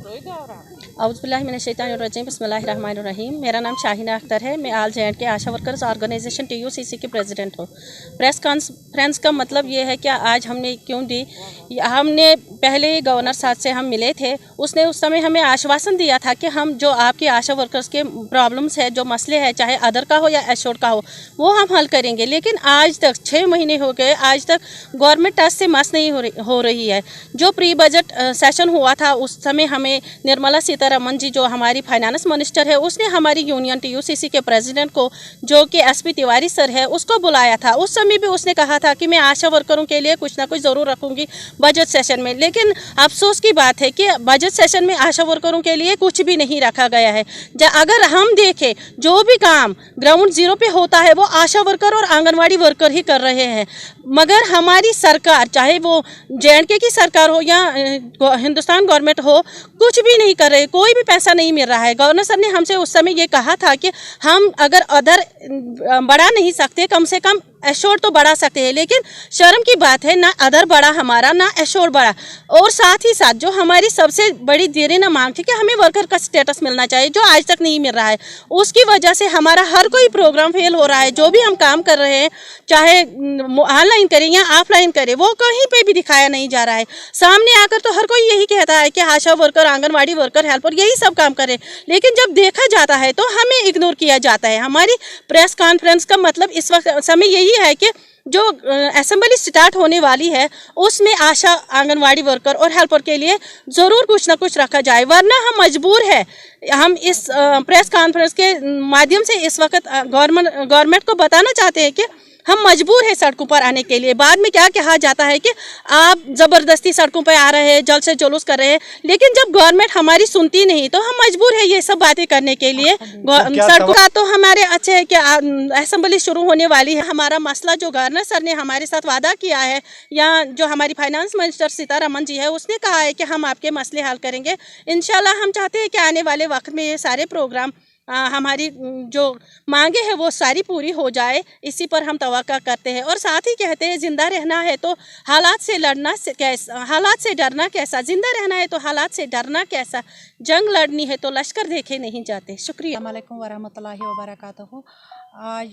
औज़ुबिल्लाहिमिनश्शैतानिर्रजीम बिस्मिल्लाहिर्रहमानिर्रहीम। मेरा नाम शाहीना अख्तर है। मैं ऑल जे एंड के आशा वर्कर्स ऑर्गेनाइजेशन TUCC की प्रेसिडेंट हूँ। प्रेस कॉन्फ्रेंस का मतलब ये है कि आज हमने क्यों दी, हमने पहले ही गवर्नर साहब से हम मिले थे। उसने उस समय हमें आश्वासन दिया था कि हम जो आपकी आशा वर्कर्स के प्रॉब्लम्स है, जो मसले हैं, चाहे अदर का हो या एश्योर्ड का हो, वो हम हल करेंगे। लेकिन आज तक 6 महीने हो गए, आज तक गवर्नमेंट टच से मस नहीं हो रही है। जो प्री बजट सेशन हुआ था उस समय हमें निर्मला सीतारमन जी, जो हमारी फाइनेंस मिनिस्टर है, उसने हमारी यूनियन TUCC के प्रेसिडेंट को, जो कि SP तिवारी सर है, उसको बुलाया था। उस समय भी उसने कहा था कि मैं आशा वर्करों के लिए कुछ ना कुछ ज़रूर रखूंगी बजट सेशन में। लेकिन अफसोस की बात है कि बजट सेशन में आशा वर्करों के लिए कुछ भी नहीं रखा गया है। अगर हम देखें, जो भी काम ग्राउंड जीरो पे होता है वो आशा वर्कर और आंगनवाड़ी वर्कर ही कर रहे हैं। मगर हमारी सरकार, चाहे वो JNK की सरकार हो या हिंदुस्तान गवर्नमेंट हो, कुछ भी नहीं कर रहे, कोई भी पैसा नहीं मिल रहा है। गवर्नर सर ने हमसे उस समय ये कहा था कि हम अगर अदर बढ़ा नहीं सकते, कम से कम एश्योर्ड तो बढ़ा सकते हैं। लेकिन शर्म की बात है, ना अदर बढ़ा हमारा, ना एश्योर्ड बढ़ा। और साथ ही साथ जो हमारी सबसे बड़ी देरीना मांग थी कि हमें वर्कर का स्टेटस मिलना चाहिए, जो आज तक नहीं मिल रहा है। उसकी वजह से हमारा हर कोई प्रोग्राम फेल हो रहा है। जो भी हम काम कर रहे हैं, चाहे ऑनलाइन करें या ऑफलाइन करें, वो कहीं पे भी दिखाया नहीं जा रहा है। सामने आकर तो हर कोई यही कहता है कि आशा वर्कर, आंगनवाड़ी वर्कर, हेल्पर यही सब काम करें। लेकिन जब देखा जाता है तो हमें इग्नोर किया जाता है। हमारी प्रेस कॉन्फ्रेंस का मतलब इस वक्त समय यही है कि जो असेंबली स्टार्ट होने वाली है उसमें आशा, आंगनवाड़ी वर्कर और हेल्पर के लिए ज़रूर कुछ ना कुछ रखा जाए, वरना हम मजबूर है। हम इस प्रेस कॉन्फ्रेंस के माध्यम से इस वक्त गवर्नमेंट को बताना चाहते हैं कि हम मजबूर हैं सड़कों पर आने के लिए। बाद में क्या कहा जाता है कि आप ज़बरदस्ती सड़कों पर आ रहे हैं, जल्द से जुलूस कर रहे हैं। लेकिन जब गवर्नमेंट हमारी सुनती नहीं तो हम मजबूर है ये सब बातें करने के लिए। सड़कों का तो हमारे अच्छे है कि असेंबली शुरू होने वाली है। हमारा मसला जो गवर्नर सर ने हमारे साथ वादा किया है, या जो हमारी फाइनेंस मिनिस्टर सीतारमन जी है, उसने कहा है कि हम आपके मसले हल करेंगे। इंशाल्लाह हम चाहते हैं कि आने वाले वक्त में ये सारे प्रोग्राम, हमारी जो मांगे हैं वो सारी पूरी हो जाए, इसी पर हम तवक्का करते हैं। और साथ ही कहते हैं, जिंदा रहना है तो हालात से लड़ना कैसा, हालात से डरना कैसा, जिंदा रहना है तो हालात से डरना कैसा, जंग लड़नी है तो लश्कर देखे नहीं जाते। शुक्रिया। अस्सलाम वालेकुम वरहमतुल्लाहि वबरकातुहू। आज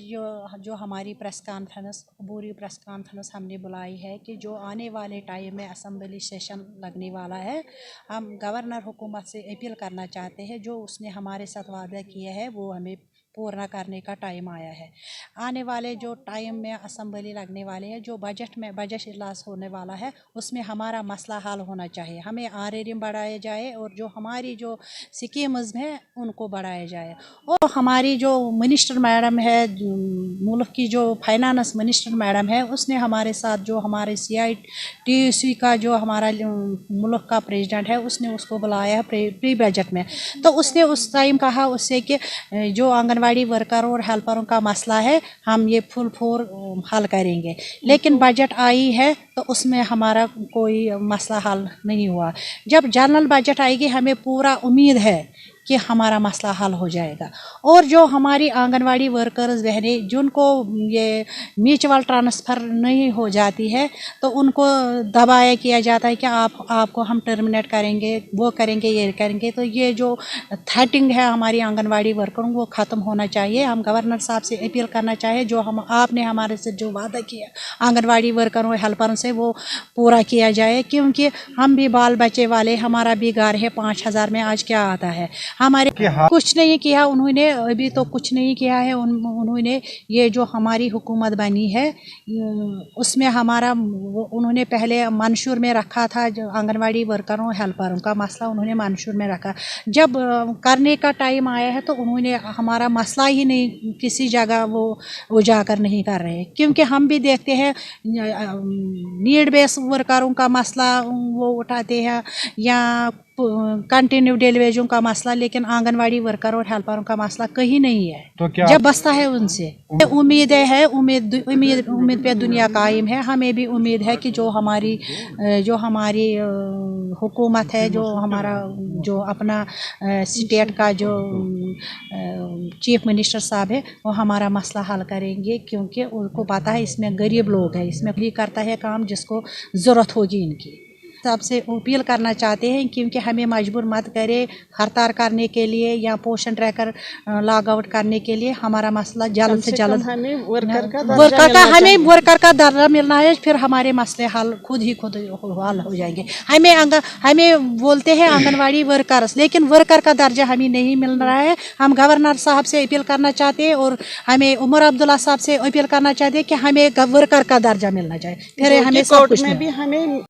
जो हमारी प्रेस कॉन्फ्रेंस, अबूरी प्रेस कॉन्फ्रेंस हमने बुलाई है कि जो आने वाले टाइम में असम्बली सेशन लगने वाला है, हम गवर्नर हुकूमत से अपील करना चाहते हैं, जो उसने हमारे साथ वादा किया है वो हमें पूरा करने का टाइम आया है। आने वाले जो टाइम में असम्बली लगने वाले है, जो बजट इजलास होने वाला है, उसमें हमारा मसला हल होना चाहिए। हमें RRM बढ़ाया जाए और जो हमारी जो स्कीम्स हैं उनको बढ़ाया जाए। और हमारी जो मिनिस्टर मैडम है, मुल्क की जो फाइनेंस मिनिस्टर मैडम है, उसने हमारे साथ जो हमारे CITUC का जो हमारा मुल्क का प्रेसिडेंट है, उसने उसको बुलाया प्री बजट में। तो उसने उस टाइम कहा उससे कि जो आंगनवाड़ी वर्कर और हेल्परों का मसला है, हम ये फुल हल करेंगे। लेकिन बजट आई है तो उसमें हमारा कोई मसला हल नहीं हुआ। जब जनरल बजट आएगी हमें पूरा उम्मीद है कि हमारा मसला हल हो जाएगा। और जो हमारी आंगनवाड़ी वर्कर्स बहनें, जिनको ये म्यूचुअल ट्रांसफ़र नहीं हो जाती है, तो उनको दबाया किया जाता है कि आपको हम टर्मिनेट करेंगे, वो करेंगे, ये करेंगे। तो ये जो थ्रेटिंग है हमारी आंगनवाड़ी वर्करों, वो ख़त्म होना चाहिए। हम गवर्नर साहब से अपील करना चाहिए, जो आपने हमारे से जो वादा किया आंगनवाड़ी वर्करों, हेल्परों से, वो पूरा किया जाए। क्योंकि हम भी बाल बच्चे वाले, हमारा भी घर है। 5,000 में आज क्या आता है? हमारे कुछ नहीं किया उन्होंने, अभी तो कुछ नहीं किया है उन्होंने। ये जो हमारी हुकूमत बनी है उसमें हमारा उन्होंने पहले मंशूर में रखा था, जो आंगनवाड़ी वर्करों, हेल्परों का मसला उन्होंने मंशूर में रखा। जब करने का टाइम आया है तो उन्होंने हमारा मसला ही नहीं किसी जगह वो उजागर नहीं कर रहे। क्योंकि हम भी देखते हैं नीड बेस वर्करों का मसला वो उठाते हैं, या कंटिन्यू डिलीवरियों का मसला, लेकिन आंगनवाड़ी वर्कर और हेल्परों का मसला कहीं नहीं है। तो क्या जब बसता है उनसे उम्मीद है, उम्मीद पे दुनिया कायम है। हमें भी उम्मीद है कि जो हमारी हुकूमत है, जो हमारा जो अपना स्टेट का जो चीफ मिनिस्टर साहब है, वो हमारा मसला हल करेंगे। क्योंकि उनको पता है इसमें गरीब लोग हैं, इसमें भी करता है काम जिसको ज़रूरत होगी इनकी। साहब से अपील करना चाहते हैं क्योंकि हमें मजबूर मत करे हड़ताल करने के लिए या पोषण ट्रैकर लॉग आउट करने के लिए। हमारा मसला जल्द से जल्द हमें वर्कर का दर्जा मिलना है, फिर हमारे मसले हल खुद हल हो जाएंगे। हमें बोलते हैं आंगनवाड़ी वर्कर्स, लेकिन वर्कर का दर्जा हमें नहीं मिल रहा है। हम गवर्नर साहब से अपील करना चाहते हैं और हमें उमर अब्दुल्ला साहब से अपील करना चाहते हैं कि हमें वर्कर का दर्जा मिलना चाहिए, फिर हमें सब कुछ में भी हमें